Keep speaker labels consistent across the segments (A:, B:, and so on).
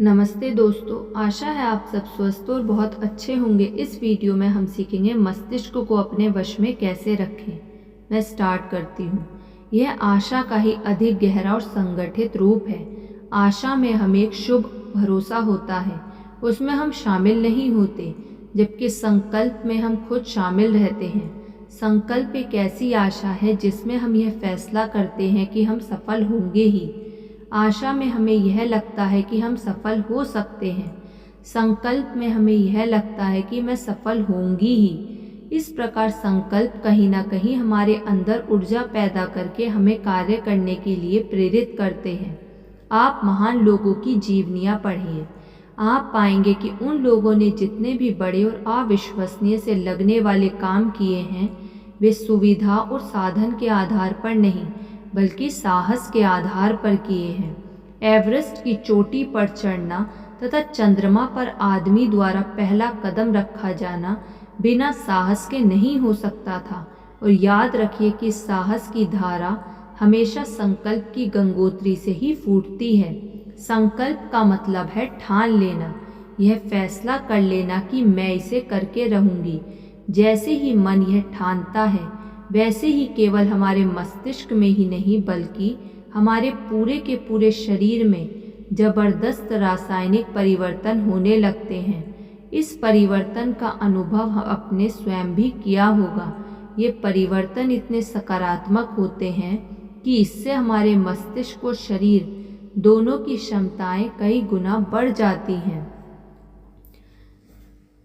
A: नमस्ते दोस्तों, आशा है आप सब स्वस्थ और बहुत अच्छे होंगे। इस वीडियो में हम सीखेंगे मस्तिष्क को अपने वश में कैसे रखें। मैं स्टार्ट करती हूँ। यह आशा का ही अधिक गहरा और संगठित रूप है। आशा में हमें एक शुभ भरोसा होता है, उसमें हम शामिल नहीं होते, जबकि संकल्प में हम खुद शामिल रहते हैं। संकल्प एक ऐसी आशा है जिसमें हम यह फैसला करते हैं कि हम सफल होंगे ही। आशा में हमें यह लगता है कि हम सफल हो सकते हैं। संकल्प में हमें यह लगता है कि मैं सफल होंगी ही। इस प्रकार संकल्प कहीं ना कहीं हमारे अंदर ऊर्जा पैदा करके हमें कार्य करने के लिए प्रेरित करते हैं। आप महान लोगों की जीवनियाँ पढ़िए। आप पाएंगे कि उन लोगों ने जितने भी बड़े और अविश्वसनीय से लगने वाले काम किए हैं, वे सुविधा और साधन के आधार पर नहीं बल्कि साहस के आधार पर किए हैं। एवरेस्ट की चोटी पर चढ़ना तथा चंद्रमा पर आदमी द्वारा पहला कदम रखा जाना बिना साहस के नहीं हो सकता था। और याद रखिए कि साहस की धारा हमेशा संकल्प की गंगोत्री से ही फूटती है। संकल्प का मतलब है ठान लेना, यह फैसला कर लेना कि मैं इसे करके रहूंगी। जैसे ही मन यह ठानता है, वैसे ही केवल हमारे मस्तिष्क में ही नहीं बल्कि हमारे पूरे के पूरे शरीर में जबरदस्त रासायनिक परिवर्तन होने लगते हैं। इस परिवर्तन का अनुभव हम अपने स्वयं भी किया होगा। ये परिवर्तन इतने सकारात्मक होते हैं कि इससे हमारे मस्तिष्क और शरीर दोनों की क्षमताएं कई गुना बढ़ जाती हैं।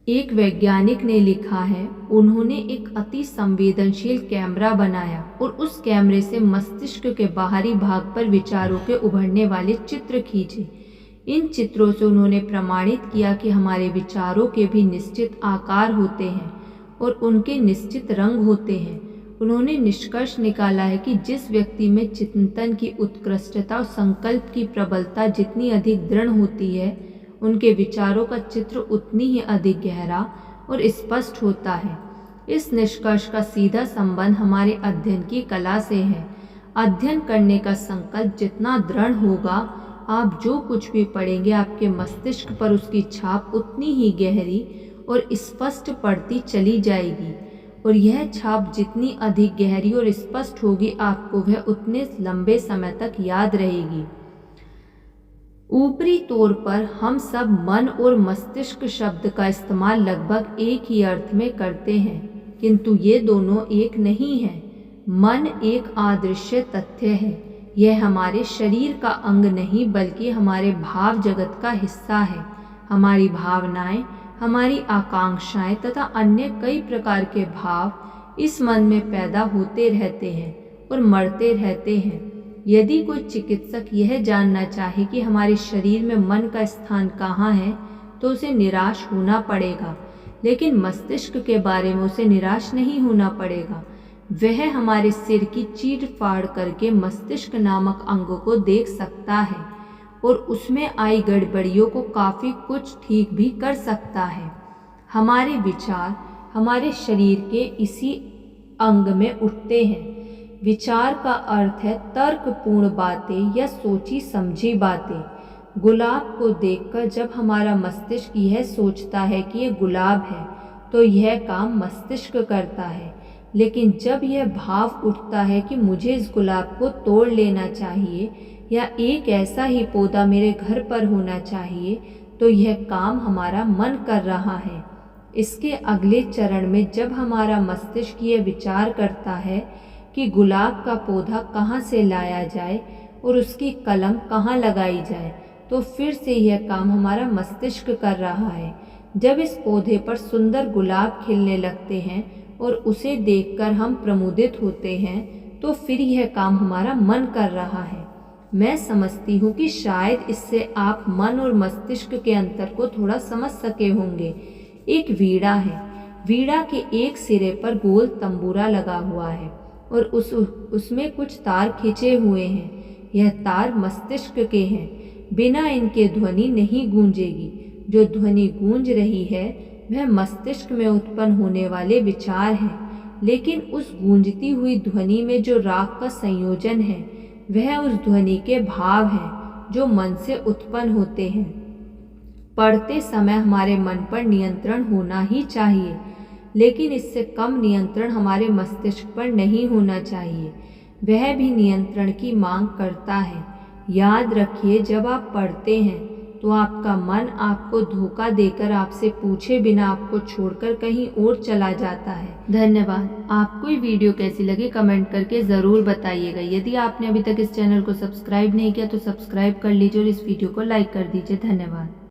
A: एक वैज्ञानिक ने लिखा है, उन्होंने एक अति संवेदनशील कैमरा बनाया और उस कैमरे से मस्तिष्क के बाहरी भाग पर विचारों के उभरने वाले चित्र खींचे। इन चित्रों से उन्होंने प्रमाणित किया कि हमारे विचारों के भी निश्चित आकार होते हैं और उनके निश्चित रंग होते हैं। उन्होंने निष्कर्ष निकाला है कि जिस व्यक्ति में चिंतन की उत्कृष्टता और संकल्प की प्रबलता जितनी अधिक दृढ़ होती है, उनके विचारों का चित्र उतनी ही अधिक गहरा और स्पष्ट होता है। इस निष्कर्ष का सीधा संबंध हमारे अध्ययन की कला से है। अध्ययन करने का संकल्प जितना दृढ़ होगा, आप जो कुछ भी पढ़ेंगे आपके मस्तिष्क पर उसकी छाप उतनी ही गहरी और स्पष्ट पड़ती चली जाएगी। और यह छाप जितनी अधिक गहरी और स्पष्ट होगी, आपको वह उतने लंबे समय तक याद रहेगी। ऊपरी तौर पर हम सब मन और मस्तिष्क शब्द का इस्तेमाल लगभग एक ही अर्थ में करते हैं, किंतु ये दोनों एक नहीं हैं। मन एक अदृश्य तथ्य है। यह हमारे शरीर का अंग नहीं बल्कि हमारे भाव जगत का हिस्सा है। हमारी भावनाएं, हमारी आकांक्षाएं तथा अन्य कई प्रकार के भाव इस मन में पैदा होते रहते हैं और मरते रहते हैं। यदि कोई चिकित्सक यह जानना चाहे कि हमारे शरीर में मन का स्थान कहाँ है, तो उसे निराश होना पड़ेगा, लेकिन मस्तिष्क के बारे में उसे निराश नहीं होना पड़ेगा। वह हमारे सिर की चीर फाड़ करके मस्तिष्क नामक अंग को देख सकता है और उसमें आई गड़बड़ियों को काफ़ी कुछ ठीक भी कर सकता है। हमारे विचार हमारे शरीर के इसी अंग में उठते हैं। विचार का अर्थ है तर्कपूर्ण बातें या सोची समझी बातें। गुलाब को देखकर जब हमारा मस्तिष्क यह सोचता है कि यह गुलाब है, तो यह काम मस्तिष्क करता है। लेकिन जब यह भाव उठता है कि मुझे इस गुलाब को तोड़ लेना चाहिए या एक ऐसा ही पौधा मेरे घर पर होना चाहिए, तो यह काम हमारा मन कर रहा है। इसके अगले चरण में जब हमारा मस्तिष्क यह विचार करता है कि गुलाब का पौधा कहाँ से लाया जाए और उसकी कलम कहाँ लगाई जाए, तो फिर से यह काम हमारा मस्तिष्क कर रहा है। जब इस पौधे पर सुंदर गुलाब खिलने लगते हैं और उसे देखकर हम प्रमुदित होते हैं, तो फिर यह काम हमारा मन कर रहा है। मैं समझती हूँ कि शायद इससे आप मन और मस्तिष्क के अंतर को थोड़ा समझ सके होंगे। एक वीणा है। वीणा के एक सिरे पर गोल तंबूरा लगा हुआ है और उसमें कुछ तार खींचे हुए हैं। यह तार मस्तिष्क के हैं। बिना इनके ध्वनि नहीं गूंजेगी। जो ध्वनि गूंज रही है वह मस्तिष्क में उत्पन्न होने वाले विचार हैं, लेकिन उस गूंजती हुई ध्वनि में जो राग का संयोजन है, वह उस ध्वनि के भाव हैं जो मन से उत्पन्न होते हैं। पढ़ते समय हमारे मन पर नियंत्रण होना ही चाहिए, लेकिन इससे कम नियंत्रण हमारे मस्तिष्क पर नहीं होना चाहिए। वह भी नियंत्रण की मांग करता है। याद रखिए, जब आप पढ़ते हैं तो आपका मन आपको धोखा देकर आपसे पूछे बिना आपको छोड़कर कहीं और चला जाता है। धन्यवाद। आपको ये वीडियो कैसी लगी कमेंट करके ज़रूर बताइएगा। यदि आपने अभी तक इस चैनल को सब्सक्राइब नहीं किया तो सब्सक्राइब कर लीजिए और इस वीडियो को लाइक कर दीजिए। धन्यवाद।